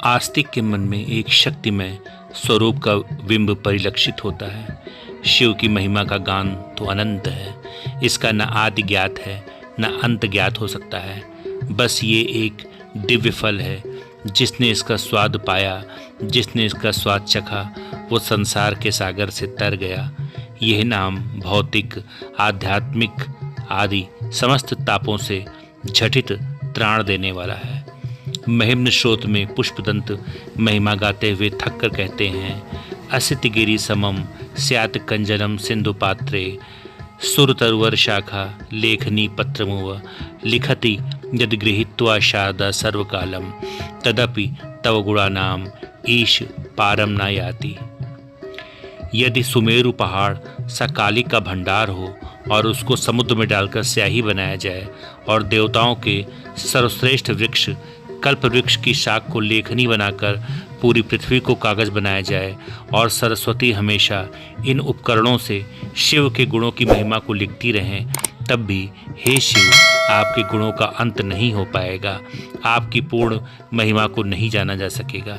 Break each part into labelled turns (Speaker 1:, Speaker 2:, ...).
Speaker 1: आस्तिक के मन में एक शक्तिमय स्वरूप का बिंब परिलक्षित होता है। शिव की महिमा का गान तो अनंत है, इसका न आदि ज्ञात है न अंत ज्ञात हो सकता है। बस ये एक दिव्य फल है। जिसने इसका स्वाद पाया, जिसने इसका स्वाद चखा, वो संसार के सागर से तर गया। यह नाम भौतिक, आध्यात्मिक आदि समस्त तापों से झटित त्राण देने वाला है। महिम्न स्रोत में पुष्पदंत महिमा गाते हुए थक कर कहते हैं, असितगिरि समम स्यात् कंजलम सिंधु पात्रे सुरतरुवर शाखा लेखनी पत्रमुव लिखति यद गृहीत्वा शारदा सर्वकालम तदपि तव गुणानाम ईश पारम न याति। यदि सुमेरु पहाड़ सकाली का भंडार हो और उसको समुद्र में डालकर स्याही बनाया जाए और देवताओं के सर्वश्रेष्ठ वृक्ष कल्प वृक्ष की शाख को लेखनी बनाकर पूरी पृथ्वी को कागज बनाया जाए और सरस्वती हमेशा इन उपकरणों से शिव के गुणों की महिमा को लिखती रहें, तब भी हे शिव, आपके गुणों का अंत नहीं हो पाएगा, आपकी पूर्ण महिमा को नहीं जाना जा सकेगा।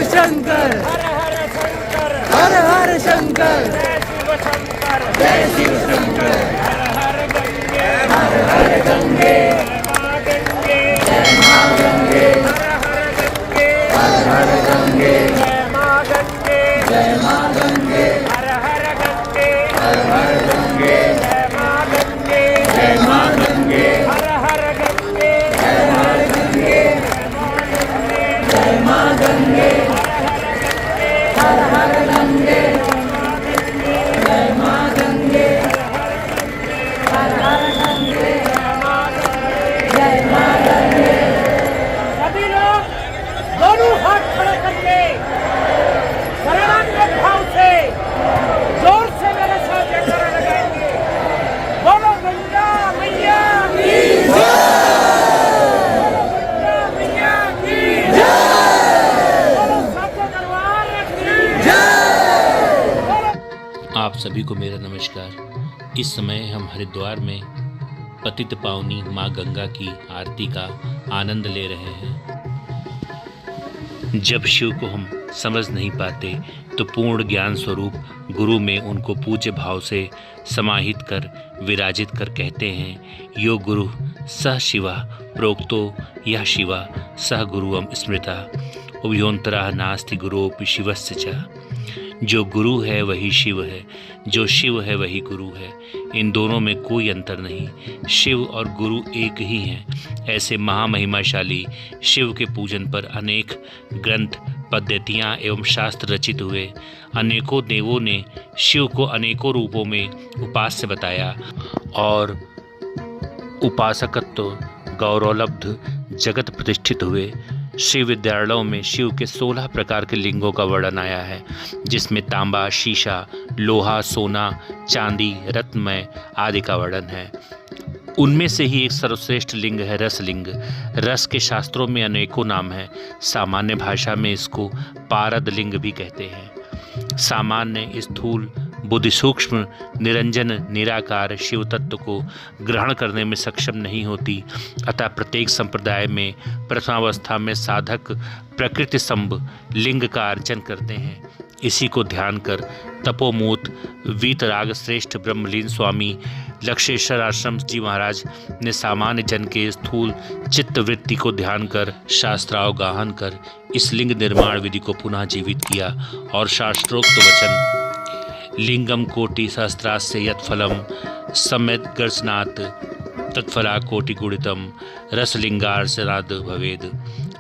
Speaker 2: शंकर हर हर शंकर जय शिव शंकर हर हर गंगे जय मां गंगे हर हर गंगे जय मां गंगे जय मां गंगे हर हर गंगे हर हर गंगे जय मां गंगे जय मां गंगे हर हर गंगे जय हर गंगे जय मां गंगे हर हर गंगे जय मां गंगे हर हर गंगे जय मां गंगे। सभी लोग दोनों हाथ खड़े करके शरणागत भाव से जोर से मेरे साथ जयकारा लगाएंगे। बोलो गंगा मैया की जय, बोलो गंगा मैया की जय, बोलो सातों दरबार की जय।
Speaker 1: आप सभी को मेरा नमस्कार। इस समय हम हरिद्वार में पतित पावनी माँ गंगा की आरती का आनंद ले रहे हैं। जब शिव को हम समझ नहीं पाते तो पूर्ण ज्ञान स्वरूप गुरु में उनको पूज्य भाव से समाहित कर विराजित कर कहते हैं, यो गुरु सह शिवा प्रोक्तो यह शिवा सह गुरुअम स्मृता उभयोन्तरा नास्ति गुरोपि शिवस्य च। जो गुरु है वही शिव है, जो शिव है वही गुरु है। इन दोनों में कोई अंतर नहीं, शिव और गुरु एक ही हैं। ऐसे महामहिमाशाली शिव के पूजन पर अनेक ग्रंथ, पद्धतियाँ एवं शास्त्र रचित हुए। अनेकों देवों ने शिव को अनेकों रूपों में उपास्य बताया और उपासकत्व गौरवलब्ध जगत प्रतिष्ठित हुए। शिव विद्यालयों में शिव के 16 प्रकार के लिंगों का वर्णन आया है, जिसमें तांबा, शीशा, लोहा, सोना, चांदी, रत्नमय आदि का वर्णन है। उनमें से ही एक सर्वश्रेष्ठ लिंग है रसलिंग। रस के शास्त्रों में अनेकों नाम हैं। सामान्य भाषा में इसको पारद लिंग भी कहते हैं। सामान्य स्थूल बुद्धि सूक्ष्म निरंजन निराकार शिव तत्व को ग्रहण करने में सक्षम नहीं होती, अतः प्रत्येक संप्रदाय में प्रथमावस्था में साधक प्रकृति संभ लिंग का अर्चन करते हैं। इसी को ध्यान कर तपोमूत वीतराग श्रेष्ठ ब्रह्मलीन स्वामी लक्षेश्वर आश्रम जी महाराज ने सामान्य जन के स्थूल चित्तवृत्ति को ध्यान कर शास्त्रावगाहन कर इस लिंग निर्माण विधि को पुनः जीवित किया और शास्त्रोक्त वचन लिंगम कोटि सहस्त्रास्य यत् फलम सम्यक् गर्शनात् तत्फला कोटि गुणितम रसलिंगार्चनाद भवेद।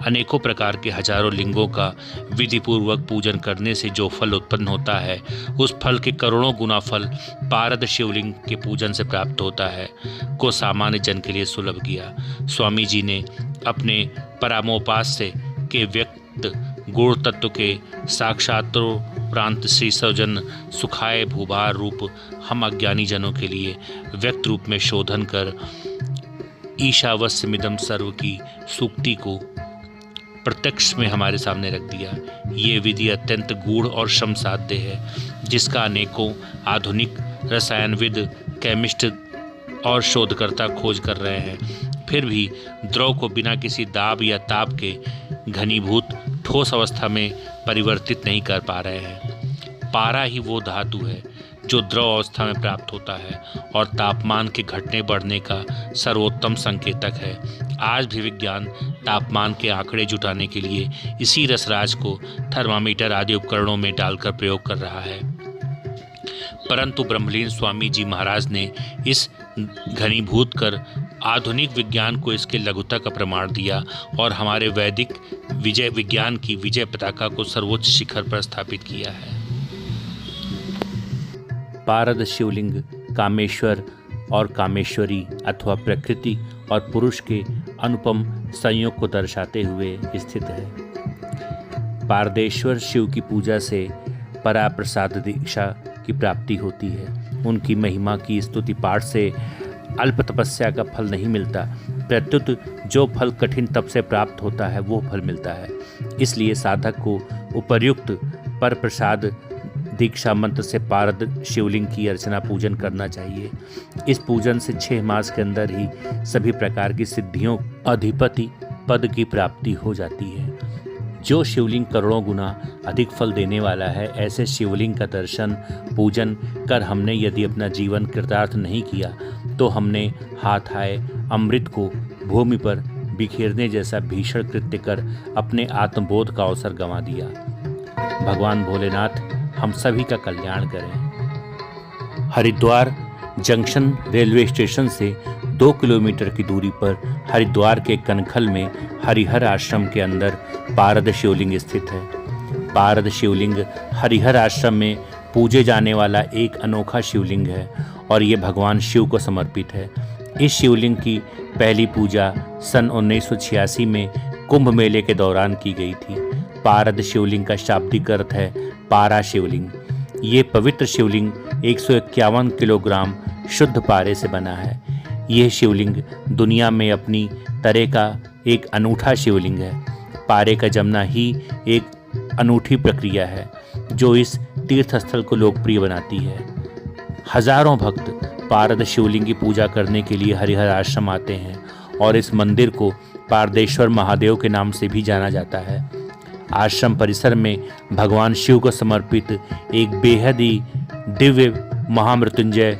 Speaker 1: अनेकों प्रकार के हजारों लिंगों का विधिपूर्वक पूजन करने से जो फल उत्पन्न होता है उस फल के करोड़ों गुना फल पारद शिवलिंग के पूजन से प्राप्त होता है को सामान्य जन के लिए सुलभ किया। स्वामी जी ने अपने परामोपास्य के व्यक्त गुण तत्व के साक्षात्रोपरांत श्री सौजन सुखाय भूभार रूप हम अज्ञानी जनों के लिए व्यक्त रूप में शोधन कर ईशावस्यमिदं सर्व की सूक्ति को प्रत्यक्ष में हमारे सामने रख दिया। ये विधि अत्यंत गूढ़ और श्रम साध्य है जिसका अनेकों आधुनिक रसायनविद, केमिस्ट और शोधकर्ता खोज कर रहे हैं, फिर भी द्रव को बिना किसी दाब या ताप के घनीभूत ठोस अवस्था में परिवर्तित नहीं कर पा रहे हैं। पारा ही वो धातु है जो द्रव अवस्था में प्राप्त होता है और तापमान के घटने बढ़ने का सर्वोत्तम संकेतक है। आज भी विज्ञान तापमान के आंकड़े जुटाने के लिए इसी रसराज को थर्मामीटर आदि उपकरणों में डालकर प्रयोग कर रहा है, परंतु ब्रह्मलीन स्वामी जी महाराज ने इस घनीभूत कर आधुनिक विज्ञान को इसके लघुता का प्रमाण दिया और हमारे वैदिक विजय विज्ञान की विजय पताका को सर्वोच्च शिखर पर स्थापित किया है। पारद शिवलिंग कामेश्वर और कामेश्वरी अथवा प्रकृति और पुरुष के अनुपम संयोग को दर्शाते हुए स्थित है। पारदेश्वर शिव की पूजा से पराप्रसाद दीक्षा की प्राप्ति होती है। उनकी महिमा की स्तुति पाठ से अल्प तपस्या का फल नहीं मिलता, प्रत्युत जो फल कठिन तप से प्राप्त होता है वो फल मिलता है। इसलिए साधक को उपर्युक्त पर प्रसाद दीक्षा मंत्र से पारद शिवलिंग की अर्चना पूजन करना चाहिए। इस पूजन से 6 मास के अंदर ही सभी प्रकार की सिद्धियों अधिपति पद की प्राप्ति हो जाती है। जो शिवलिंग करोड़ों गुना अधिक फल देने वाला है, ऐसे शिवलिंग का दर्शन पूजन कर हमने यदि अपना जीवन कृतार्थ नहीं किया तो हमने हाथ आए अमृत को भूमि पर बिखेरने जैसा भीषण कृत्य कर अपने आत्मबोध का अवसर गंवा दिया। भगवान भोलेनाथ हम सभी का कल्याण करें। हरिद्वार जंक्शन रेलवे स्टेशन से 2 किलोमीटर की दूरी पर हरिद्वार के कनखल में हरिहर आश्रम के अंदर पारद शिवलिंग स्थित है। पारद शिवलिंग हरिहर आश्रम में पूजे जाने वाला एक अनोखा शिवलिंग है और ये भगवान शिव को समर्पित है। इस शिवलिंग की पहली पूजा सन 1986 में कुंभ मेले के दौरान की गई थी। पारद शिवलिंग का शाब्दिक अर्थ है पारा शिवलिंग। ये पवित्र शिवलिंग 151 किलोग्राम शुद्ध पारे से बना है। यह शिवलिंग दुनिया में अपनी तरह का एक अनूठा शिवलिंग है। पारे का जमना ही एक अनूठी प्रक्रिया है जो इस तीर्थ स्थल को लोकप्रिय बनाती है। हजारों भक्त पारद शिवलिंग की पूजा करने के लिए हरिहर आश्रम आते हैं और इस मंदिर को पारदेश्वर महादेव के नाम से भी जाना जाता है। आश्रम परिसर में भगवान शिव को समर्पित एक बेहद ही दिव्य महामृत्युंजय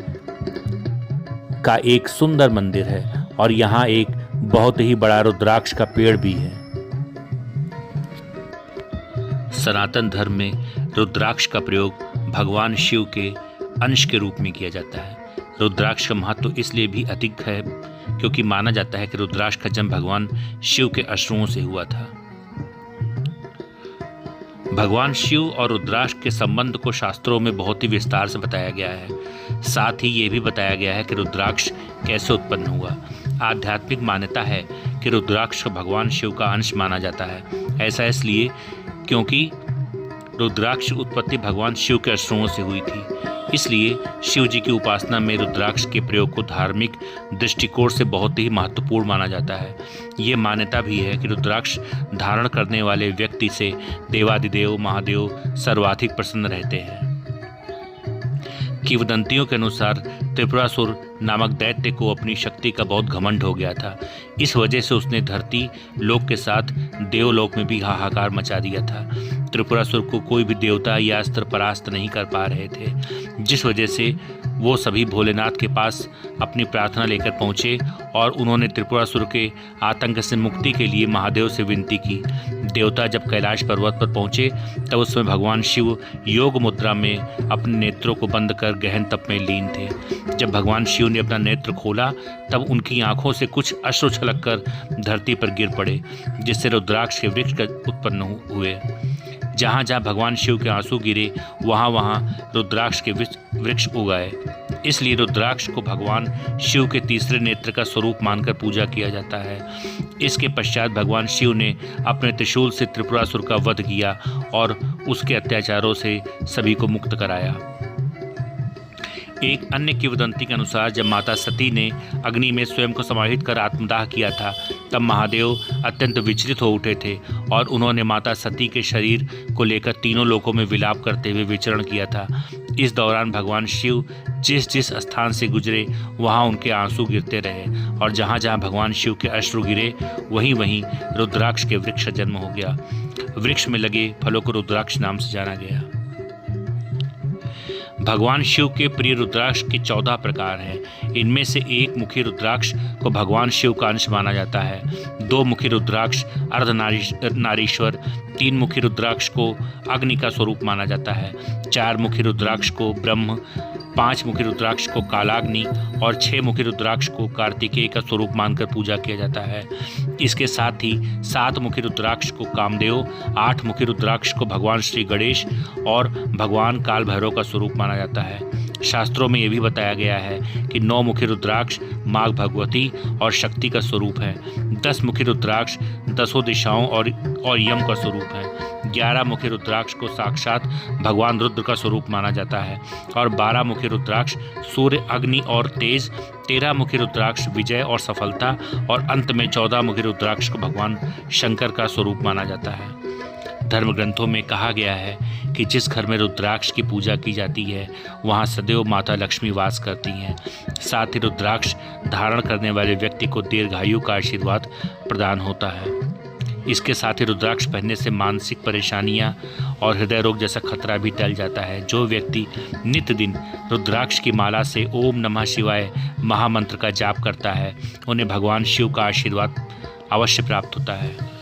Speaker 1: का एक सुंदर मंदिर है और यहाँ एक बहुत ही बड़ा रुद्राक्ष का पेड़ भी है। सनातन धर्म में रुद्राक्ष का प्रयोग भगवान शिव के अंश के रूप में किया जाता है। रुद्राक्ष का महत्व इसलिए भी अधिक है क्योंकि माना जाता है कि रुद्राक्ष का जन्म भगवान शिव के अश्रुओं से हुआ था। भगवान शिव और रुद्राक्ष के संबंध को शास्त्रों में बहुत ही विस्तार से बताया गया है। साथ ही ये भी बताया गया है कि रुद्राक्ष कैसे उत्पन्न हुआ। आध्यात्मिक मान्यता है कि रुद्राक्ष को भगवान शिव का अंश माना जाता है। ऐसा इसलिए क्योंकि रुद्राक्ष उत्पत्ति भगवान शिव के अश्रुओं से हुई थी। इसलिए शिव जी की उपासना में रुद्राक्ष के प्रयोग को धार्मिक दृष्टिकोण से बहुत ही महत्वपूर्ण माना जाता है। ये मान्यता भी है कि रुद्राक्ष धारण करने वाले व्यक्ति से देवादिदेव महादेव सर्वाधिक प्रसन्न रहते हैं। किंवदंतियों के अनुसार त्रिपुरासुर नामक दैत्य को अपनी शक्ति का बहुत घमंड हो गया था। इस वजह से उसने धरती लोक के साथ देवलोक में भी हाहाकार मचा दिया था। त्रिपुरासुर को कोई भी देवता या अस्त्र परास्त नहीं कर पा रहे थे, जिस वजह से वो सभी भोलेनाथ के पास अपनी प्रार्थना लेकर पहुँचे और उन्होंने त्रिपुरासुर के आतंक से मुक्ति के लिए महादेव से विनती की। देवता जब कैलाश पर्वत पर पहुँचे तब उसमें भगवान शिव योग मुद्रा में अपने नेत्रों को बंद कर गहन तप में लीन थे। जब भगवान शिव ने अपना नेत्र खोला तब उनकी आंखों से कुछ अश्रु छलककर धरती पर गिर पड़े, जिससे रुद्राक्ष के वृक्ष उत्पन्न हुए। जहाँ जहाँ भगवान शिव के आंसू गिरे वहाँ वहाँ रुद्राक्ष के वृक्ष उगाए। इसलिए रुद्राक्ष को भगवान शिव के तीसरे नेत्र का स्वरूप मानकर पूजा किया जाता है। इसके पश्चात भगवान शिव ने अपने त्रिशूल से त्रिपुरासुर का वध किया और उसके अत्याचारों से सभी को मुक्त कराया। एक अन्य किंवदंती के अनुसार जब माता सती ने अग्नि में स्वयं को समाहित कर आत्मदाह किया था तब महादेव अत्यंत विचलित हो उठे थे और उन्होंने माता सती के शरीर को लेकर तीनों लोकों में विलाप करते हुए विचरण किया था। इस दौरान भगवान शिव जिस जिस स्थान से गुजरे वहाँ उनके आंसू गिरते रहे और जहाँ जहाँ भगवान शिव के अश्रु गिरे वहीं वहीं रुद्राक्ष के वृक्ष का जन्म हो गया। वृक्ष में लगे फलों को रुद्राक्ष नाम से जाना गया। भगवान शिव के प्रिय रुद्राक्ष के 14 प्रकार हैं। इनमें से एक मुखी रुद्राक्ष को भगवान शिव का अंश माना जाता है। 2 मुखी रुद्राक्ष अर्धनारीश्वर, 3 मुखी रुद्राक्ष को अग्नि का स्वरूप माना जाता है, 4 मुखी रुद्राक्ष को ब्रह्म, 5 मुखी रुद्राक्ष को कालाग्नि और 6 मुखी रुद्राक्ष को कार्तिकेय का स्वरूप मानकर पूजा किया जाता है। इसके साथ ही 7 मुखी रुद्राक्ष को कामदेव, 8 मुखी रुद्राक्ष को भगवान श्री गणेश और भगवान काल भैरव का स्वरूप माना जाता है। शास्त्रों में यह भी बताया गया है कि 9 मुखी रुद्राक्ष माँ भगवती और शक्ति का स्वरूप है, 10 मुखी रुद्राक्ष 10 दिशाओं और यम का स्वरूप है, 11 मुखी रुद्राक्ष को साक्षात भगवान रुद्र का स्वरूप माना जाता है और 12 मुखी रुद्राक्ष सूर्य, अग्नि और तेज, 13 मुखी रुद्राक्ष विजय और सफलता और अंत में 14 मुखी रुद्राक्ष को भगवान शंकर का स्वरूप माना जाता है। धर्म ग्रंथों में कहा गया है कि जिस घर में रुद्राक्ष की पूजा की जाती है वहाँ सदैव माता लक्ष्मी वास करती हैं। साथ ही रुद्राक्ष धारण करने वाले व्यक्ति को दीर्घायु का आशीर्वाद प्रदान होता है। इसके साथ ही रुद्राक्ष पहनने से मानसिक परेशानियां और हृदय रोग जैसा खतरा भी टल जाता है। जो व्यक्ति नित्य दिन रुद्राक्ष की माला से ओम नमः शिवाय महामंत्र का जाप करता है उन्हें भगवान शिव का आशीर्वाद अवश्य प्राप्त होता है।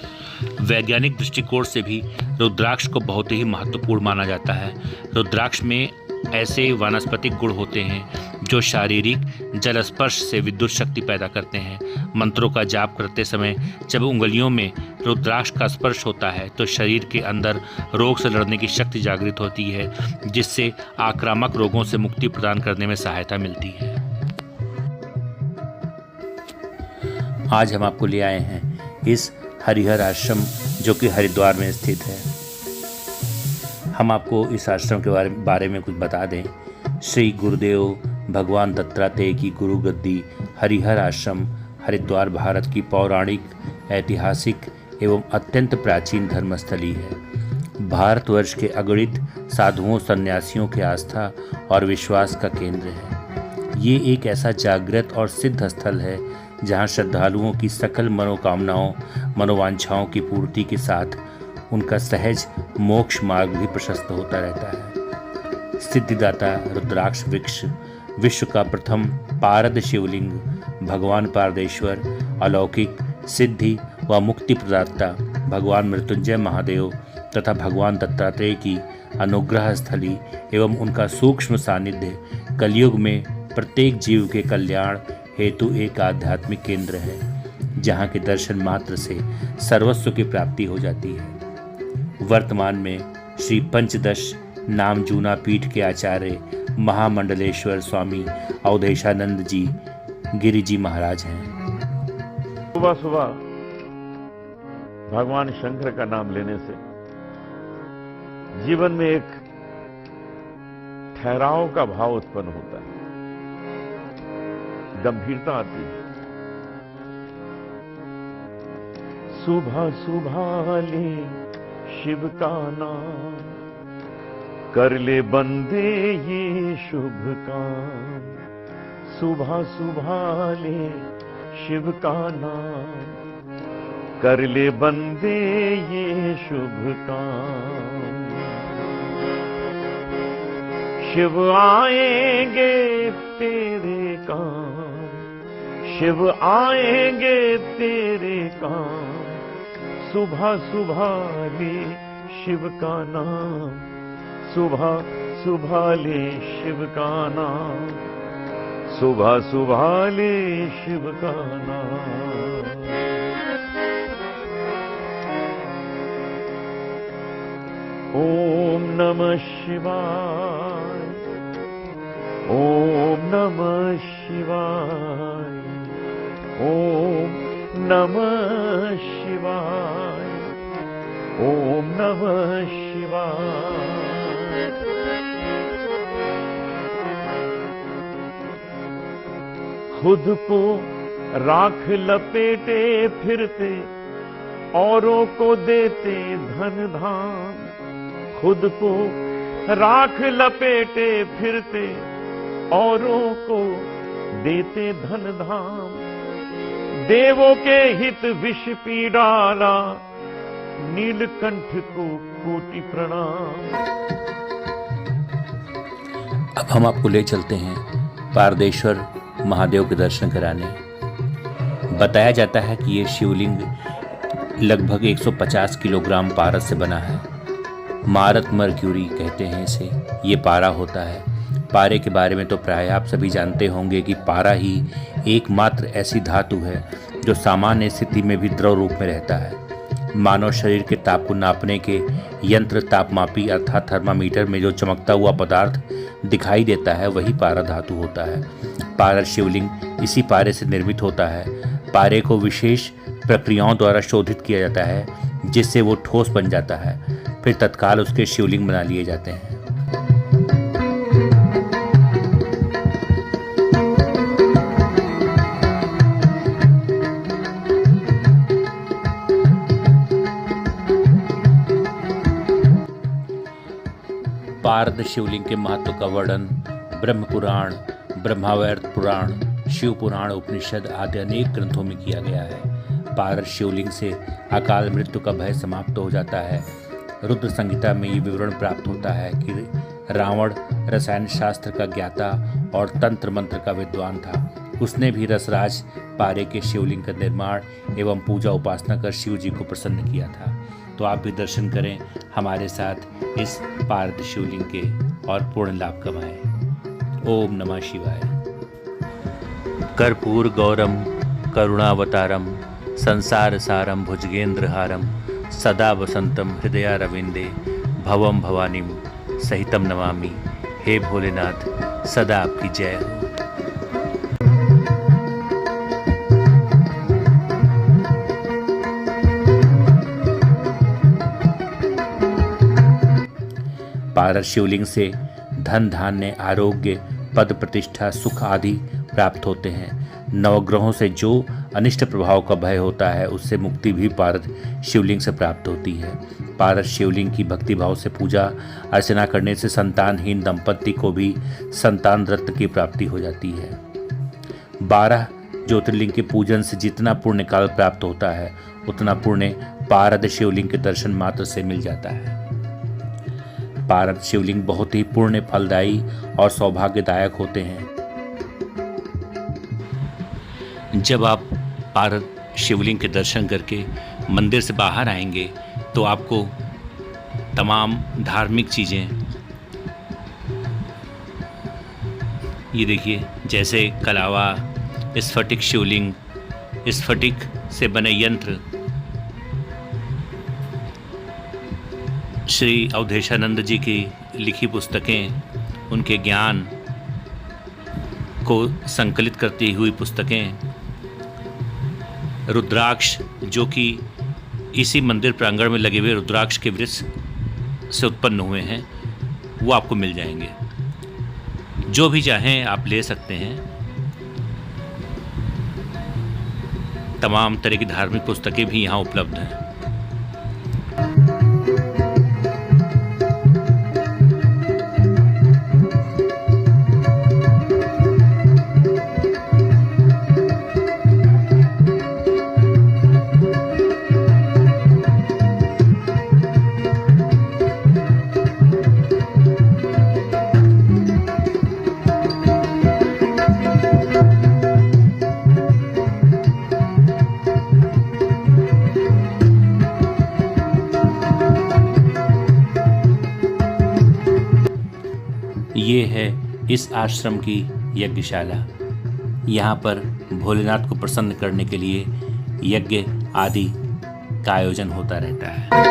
Speaker 1: वैज्ञानिक दृष्टिकोण से भी रुद्राक्ष को बहुत ही महत्वपूर्ण माना जाता है। रुद्राक्ष में ऐसे वनस्पतिक गुण होते हैं जो शारीरिक जल स्पर्श से विद्युत शक्ति पैदा करते हैं। मंत्रों का जाप करते समय जब उंगलियों में रुद्राक्ष का स्पर्श होता है तो शरीर के अंदर रोग से लड़ने की शक्ति जागृत होती है, जिससे आक्रामक रोगों से मुक्ति प्रदान करने में सहायता मिलती है। आज हम आपको ले आए हैं इस हरिहर आश्रम जो कि हरिद्वार में स्थित है। हम आपको इस आश्रम के बारे में कुछ बता दें। श्री गुरुदेव भगवान दत्तात्रेय की गुरु गद्दी हरिहर आश्रम हरिद्वार भारत की पौराणिक, ऐतिहासिक एवं अत्यंत प्राचीन धर्मस्थली है। भारतवर्ष के अगणित साधुओं सन्यासियों के आस्था और विश्वास का केंद्र है। ये एक ऐसा जागृत और सिद्ध स्थल है जहाँ श्रद्धालुओं की सकल मनोकामनाओं, मनोवांछाओं की पूर्ति के साथ उनका सहज मोक्ष मार्ग भी प्रशस्त होता रहता है। सिद्धिदाता रुद्राक्ष वृक्ष विश्व का प्रथम पारद शिवलिंग, भगवान पारदेश्वर, अलौकिक सिद्धि व मुक्ति प्रदाता भगवान मृत्युंजय महादेव तथा भगवान दत्तात्रेय की अनुग्रह स्थली एवं उनका सूक्ष्म सानिध्य कलयुग में प्रत्येक जीव के कल्याण हेतु एक आध्यात्मिक केंद्र है, जहाँ के दर्शन मात्र से सर्वस्व की प्राप्ति हो जाती है। वर्तमान में श्री पंचदश नाम जूना पीठ के आचार्य महामंडलेश्वर स्वामी अवधेशानंद जी गिरि जी महाराज हैं।
Speaker 3: सुबह सुबह भगवान शंकर का नाम लेने से जीवन में एक ठहराव का भाव उत्पन्न होता है, गंभीरता आती है। सुबह सुबह ले शिव का नाम, कर ले बंदे ये शुभ काम। सुबह सुबह ले शिव का नाम, कर ले बंदे ये शुभ काम। शिव आएंगे तेरे काम, शिव आएंगे तेरे काम, सुबह सुबह ले शिव का नाम, सुबह सुबह ले शिव का नाम, सुबह सुबह ले शिव का नाम। ओम नमः शिवाय, ओम नमः शिवाय, ओम नमः शिवाय, ओम नमः शिवाय। खुद को राख लपेटे फिरते, औरों को देते धन धाम, खुद को राख लपेटे फिरते, औरों को देते धन धाम, देवों के हित विष पी डाला, नीलकंठ को कोटि प्रणाम।
Speaker 1: अब हम आपको ले चलते हैं पारदेश्वर महादेव के दर्शन कराने। बताया जाता है कि ये शिवलिंग लगभग 150 किलोग्राम पारद से बना है। मारत मर्क्यूरी कहते हैं इसे। ये पारा होता है। पारे के बारे में तो प्राय आप सभी जानते होंगे कि पारा ही एकमात्र ऐसी धातु है जो सामान्य स्थिति में भी द्रव रूप में रहता है। मानव शरीर के ताप को नापने के यंत्र तापमापी अर्थात थर्मामीटर में जो चमकता हुआ पदार्थ दिखाई देता है वही पारा धातु होता है। पारा शिवलिंग इसी पारे से निर्मित होता है। पारे को विशेष प्रक्रियाओं द्वारा शोधित किया जाता है जिससे वो ठोस बन जाता है, फिर तत्काल उसके शिवलिंग बना लिए जाते हैं। पारद शिवलिंग के महत्व का वर्णन ब्रह्म पुराण, ब्रह्मावर्त पुराण, शिव पुराण, उपनिषद आदि अनेक ग्रंथों में किया गया है। पारद शिवलिंग से अकाल मृत्यु का भय समाप्त हो जाता है। रुद्र संहिता में ये विवरण प्राप्त होता है कि रावण रसायन शास्त्र का ज्ञाता और तंत्र मंत्र का विद्वान था। उसने भी रसराज पारे के शिवलिंग का निर्माण एवं पूजा उपासना कर शिव जी को प्रसन्न किया था। तो आप भी दर्शन करें हमारे साथ इस पारद शिवलिंग के और पूर्ण लाभ कमाएं। ओम नमः शिवाय। कर्पूर गौरम करुणावतारम संसार सारम भुजगेंद्रहारम सदा वसंतम हृदयारविंदे भवम भवानीम सहितम नमामि। हे भोलेनाथ, सदा आपकी जय हो। पारद शिवलिंग से धन धान्य आरोग्य पद प्रतिष्ठा सुख आदि प्राप्त होते हैं। नवग्रहों से जो अनिष्ट प्रभाव का भय होता है उससे मुक्ति भी पारद शिवलिंग से प्राप्त होती है। पारद शिवलिंग की भक्ति भाव से पूजा अर्चना करने से संतानहीन दंपति को भी संतान रत्न की प्राप्ति हो जाती है। 12 ज्योतिर्लिंग के पूजन से जितना पुण्य काल प्राप्त होता है उतना पुण्य पारद शिवलिंग के दर्शन मात्र से मिल जाता है। पारद शिवलिंग बहुत ही पुण्य फलदायी और सौभाग्यदायक होते हैं। जब आप पारद शिवलिंग के दर्शन करके मंदिर से बाहर आएंगे तो आपको तमाम धार्मिक चीज़ें, ये देखिए जैसे कलावा, स्फटिक शिवलिंग, स्फटिक से बने यंत्र, श्री अवधेशानंद जी की लिखी पुस्तकें, उनके ज्ञान को संकलित करती हुई पुस्तकें, रुद्राक्ष जो कि इसी मंदिर प्रांगण में लगे हुए रुद्राक्ष के वृक्ष से उत्पन्न हुए हैं, वो आपको मिल जाएंगे। जो भी चाहें आप ले सकते हैं। तमाम तरह की धार्मिक पुस्तकें भी यहाँ उपलब्ध हैं। है इस आश्रम की यज्ञशाला। यहाँ पर भोलेनाथ को प्रसन्न करने के लिए यज्ञ आदि का आयोजन होता रहता है।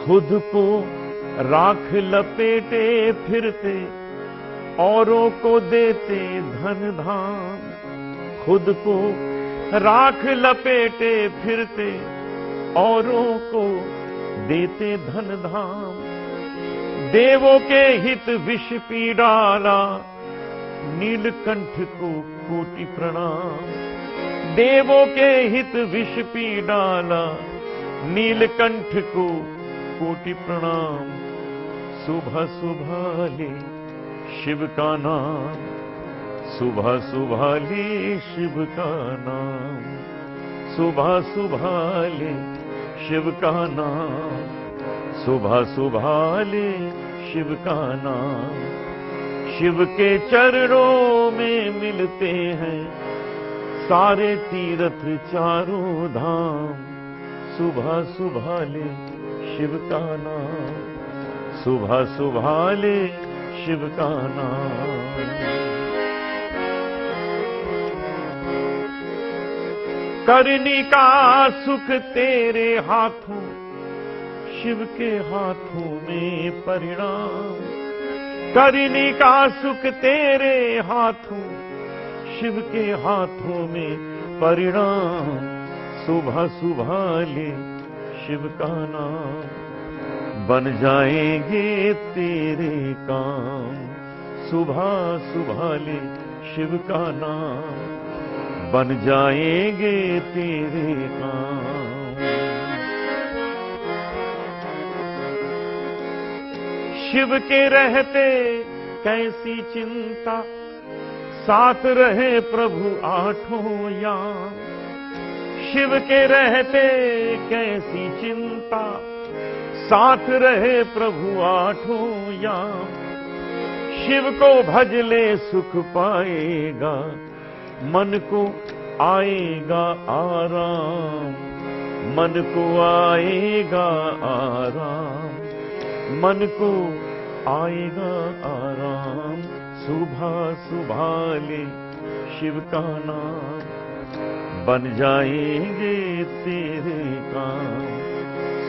Speaker 3: खुद को राख लपेटे फिरते, औरों को देते धन धाम। खुद को राख लपेटे फिरते, औरों को देते धन धाम। देवों के हित विष पी डाला, नीलकंठ को कोटि प्रणाम। देवों के हित विष पी डाला, नीलकंठ को कोटि प्रणाम। सुबह सुबह ले शिव का नाम, सुबह सुबह ले शिव का नाम। सुबह सुबह ले शिव का नाम, सुबह सुबह ले शिव का नाम। शिव के चरणों में मिलते हैं सारे तीर्थ चारों धाम। सुबह सुबह ले शिव का नाम, सुबह सुबह ले शिव का नाम। करनी का सुख तेरे हाथों, शिव के हाथों में परिणाम। करनी का सुख तेरे हाथों, शिव के हाथों में परिणाम। सुबह सुबह ले शिव का नाम, बन जाएंगे तेरे काम। सुबह सुबह ले शिव का नाम, बन जाएंगे तेरे काम। शिव के रहते कैसी चिंता, साथ रहे प्रभु आठों याम। शिव के रहते कैसी चिंता, साथ रहे प्रभु आठों याम। शिव को भज ले सुख पाएगा, मन को आएगा आराम। मन को आएगा आराम, मन को आएगा आराम। सुबह सुबह ले शिव का नाम, बन जाएंगे तेरे काम।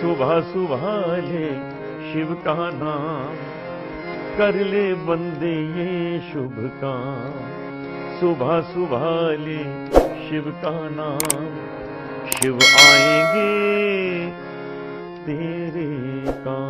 Speaker 3: सुबह सुबह ले शिव का नाम, कर ले बंदे ये शुभ काम। सुबह सुबह ले शिव का नाम, शिव आएंगे तेरे काम।